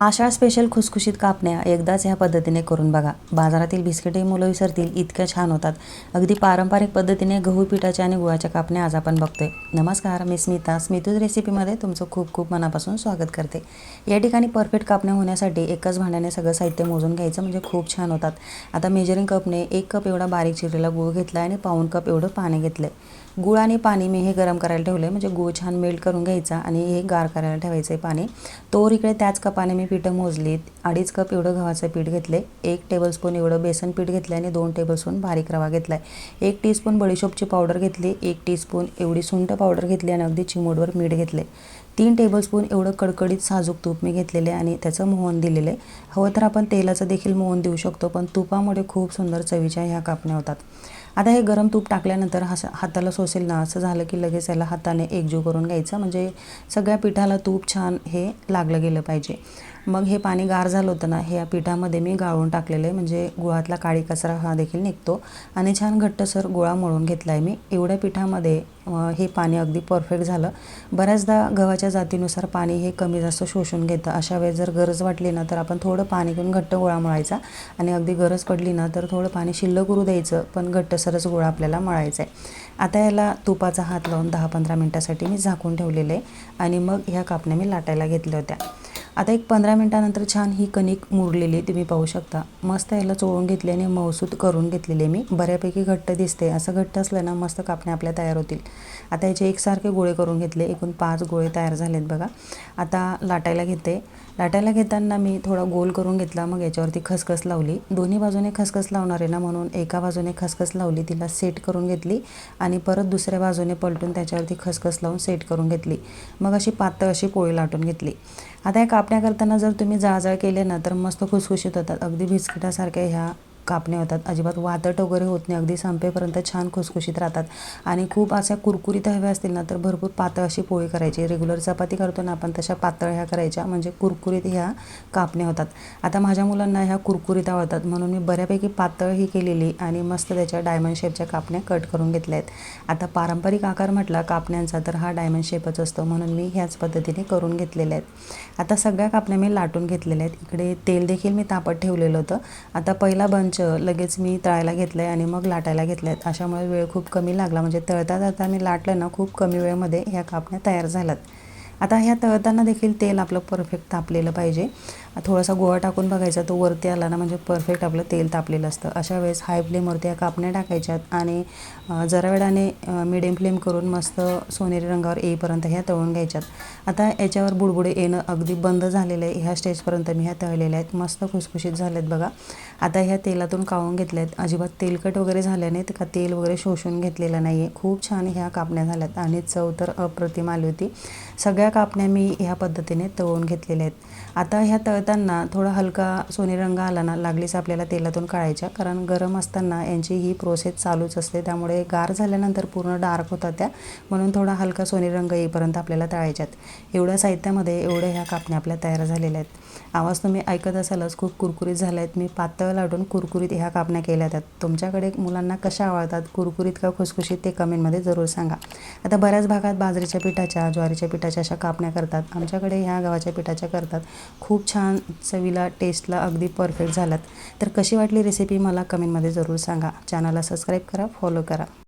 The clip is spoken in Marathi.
आषाढ स्पेशल खुसखुशीत कापण्या एकदाच ह्या पद्धतीने करून बघा. बाजारातील बिस्किटे मुलं विसरतील इतक्या छान होतात. अगदी पारंपरिक पद्धतीने गहू पिठाच्या आणि गुळाच्या कापण्या आज आपण बघतोय. नमस्कार, मी स्मिता. स्मितूज रेसिपीमध्ये तुमचं खूप खूप मनापासून स्वागत करते. या ठिकाणी परफेक्ट कापण्या होण्यासाठी एकाच भांड्याने सगळं साहित्य मोजून घ्यायचं, म्हणजे खूप छान होतात. आता मेजरिंग कपने 1 कप एवढा बारीक चिरलेला गूळ घेतला आणि पाऊण कप एवढं पाणी घेतलं. गूळ आणि पाणी मी हे गरम करायला ठेवलं, म्हणजे गूळ छान मेल्ट करून घ्यायचा आणि हे गार करायला ठेवायचं आहे पाणी. तोवर इकडे त्याच कपाने मी पिठं मोजलीत. 2.5 कप एवढं गव्हाचं पीठ घेतले, 1 टेबलस्पून एवढं बेसन पीठ घेतलं आणि 2 टेबलस्पून बारीक रवा घेतला आहे. 1 टीस्पून बडीशोपची पावडर घेतली, 1 टीस्पून एवढी सुंठ पावडर घेतली आणि अगदी चिमूटभर मीठ घेतले. 3 टेबलस्पून एवढं कडकडीत साजूक तूप मी घेतलेले आणि त्याचं मोहन दिलेलं आहे. हवं तर आपण तेलाचं देखील मोहन देऊ शकतो, पण तुपामुळे खूप सुंदर चवीच्या ह्या कापण्या होतात. आता हे गरम तूप टाकल्यानंतर हाताला सोसेल ना असं झालं की लगेच याला हाताने एकजीव करून घ्यायचं, म्हणजे सगळ्या पिठाला तूप छान हे लागलं गेलं पाहिजे. मग हे पाणी गार झालं होतं ना, हे या पिठामध्ये मी गाळून टाकलेलं आहे, म्हणजे गुळातला काळी कचरा हा देखील निघतो आणि छान घट्टसर गोळा मळून घेतला आहे मी. एवढ्या पिठामध्ये हे पाणी अगदी परफेक्ट झालं. बऱ्याचदा गव्हाच्या जातीनुसार पाणी हे कमी जास्त शोषून घेतं. अशा वेळेस जर गरज वाटली ना तर आपण थोडं पाणी घेऊन घट्ट गोळा मळायचा आणि अगदी गरज पडली ना तर थोडं पाणी शिल्लक उरू द्यायचं, पण घट्टसरच गोळा आपल्याला मळायचा आहे. आता याला तुपाचा हात लावून 10-15 मिनटासाठी मी झाकून ठेवलेलं आहे आणि मग ह्या कापण्या मी लाटायला घेतल्या होत्या. आता एक 15 मिनटानंतर छान ही कणिक मुरलेली तुम्ही पाहू शकता. मस्त याला चोळून घेतली आणि मऊसूत करून घेतलेले मी. बऱ्यापैकी घट्ट दिसते. असं घट्ट असलं ना मस्त कापण्या आपल्या तयार होतील. आता याचे एकसारखे गोळे करून घेतले. एकूण 5 गोळे तयार झालेत बघा. आता लाटायला घेते. लाटायला घेताना मी थोडा गोल करून घेतला, मग याच्यावरती खसखस लावली. दोन्ही बाजूने खसखस लावणार आहे ना, म्हणून एका बाजूने खसखस लावली, तिला सेट करून घेतली आणि परत दुसऱ्या बाजूने पलटून त्याच्यावरती खसखस लावून सेट करून घेतली. मग अशी पातळ अशी पोळी लाटून घेतली. आता या कापण्या करताना जर तुम्ही जाळजाळ केले ना तर मस्त खुसखुशीत होतात. अगदी बिस्किटासारख्या ह्या कापण्या होतात. अजिबात वातट वगैरे होत नाही. अगदी संपेपर्यंत छान खुसखुशीत राहतात. आणि खूप अशा कुरकुरीत हव्या असतील ना तर भरपूर पातळ अशी पोळी करायची. रेग्युलर चपाती करतो ना आपण तशा पातळ ह्या करायच्या, म्हणजे कुरकुरीत ह्या कापण्या होतात. आता माझ्या मुलांना ह्या कुरकुरीत आवडतात, म्हणून मी बऱ्यापैकी पातळ ही केलेली आणि मस्त त्याच्या डायमंड शेपच्या कापण्या कट करून घेतल्या आहेत. आता पारंपरिक आकार म्हटला कापण्यांचा तर हा डायमंड शेपच असतो, म्हणून मी ह्याच पद्धतीने करून घेतलेल्या आहेत. आता सगळ्या कापण्या मी लाटून घेतलेल्या आहेत. इकडे तेल देखील मी तापत ठेवलेलं होतं. आता पहिला बंच लगेच मी तळायला घेतलं आहे आणि मग लाटायला घेतल्या आहेत. अशामुळे वेळ खूप कमी लागला, म्हणजे तळता मी लाटलं ना खूप कमी वेळेमध्ये ह्या कापण्या तयार झाल्यात. आता ह्या तळताना देखील तेल आपलं परफेक्ट तापलेलं पाहिजे. थोडासा गोळा टाकून बघायचा, तो वरती आला ना म्हणजे परफेक्ट आपलं तेल तापलेलं असतं. अशा वेळेस हाय फ्लेमवरती ह्या कापण्या टाकायच्यात आणि जरा वेळाने मिडियम फ्लेम करून मस्त सोनेरी रंगावर येईपर्यंत ह्या तळून घ्यायच्यात. आता याच्यावर बुडबुडे येणं अगदी बंद झालेलं आहे. ह्या स्टेजपर्यंत मी ह्या तळलेल्या आहेत. मस्त खुसखुशीत झाल्यात बघा. आता ह्या तेलातून काढून घेतल्या आहेत. अजिबात तेलकट वगैरे झाल्या नाहीत का, तेल वगैरे शोषून घेतलेलं नाही आहे. खूप छान ह्या कापण्या झाल्यात आणि चव तर अप्रतिम आली होती. सगळ्या कापण्या मी ह्या पद्धतीने तळून घेतलेल्या आहेत. आता ह्या तळताना थोडा हलका सोनेरी रंग आला ना लागलीच आपल्याला तेलातून काढायच्या, कारण गरम असताना यांची ही प्रोसेस चालूच असते, त्यामुळे गार झाल्यानंतर पूर्ण डार्क होतात त्या, म्हणून थोडा हलका सोनेरी रंग येईपर्यंत आपल्याला तळायच्यात. एवढ्या साहित्यामध्ये एवढ्या ह्या कापण्या आपल्या तयार झालेल्या आहेत. आवाज तुम्ही ऐकत असालच, खूप कुरकुरीत झाल्या आहेत. मी पातळ लाटून कुरकुरीत ह्या कापण्या केल्या आहेत. तुमच्याकडे मुलांना कशा आवडतात, कुरकुरीत का खुसखुशीत, ते कमेंटमध्ये जरूर सांगा. आता बऱ्याच भागात बाजरीच्या पिठाच्या, ज्वारीच्या पिठाच्या अशा कापण्या करतात. आमच्याकडे ह्या गव्हाच्या पिठाच्या करतात. खूप छान चवीला, टेस्टला अगदी परफेक्ट झाल्यात. तर कशी वाटली रेसिपी मला कमेंटमध्ये जरूर सांगा. चॅनलला सबस्क्राईब करा, फॉलो करा.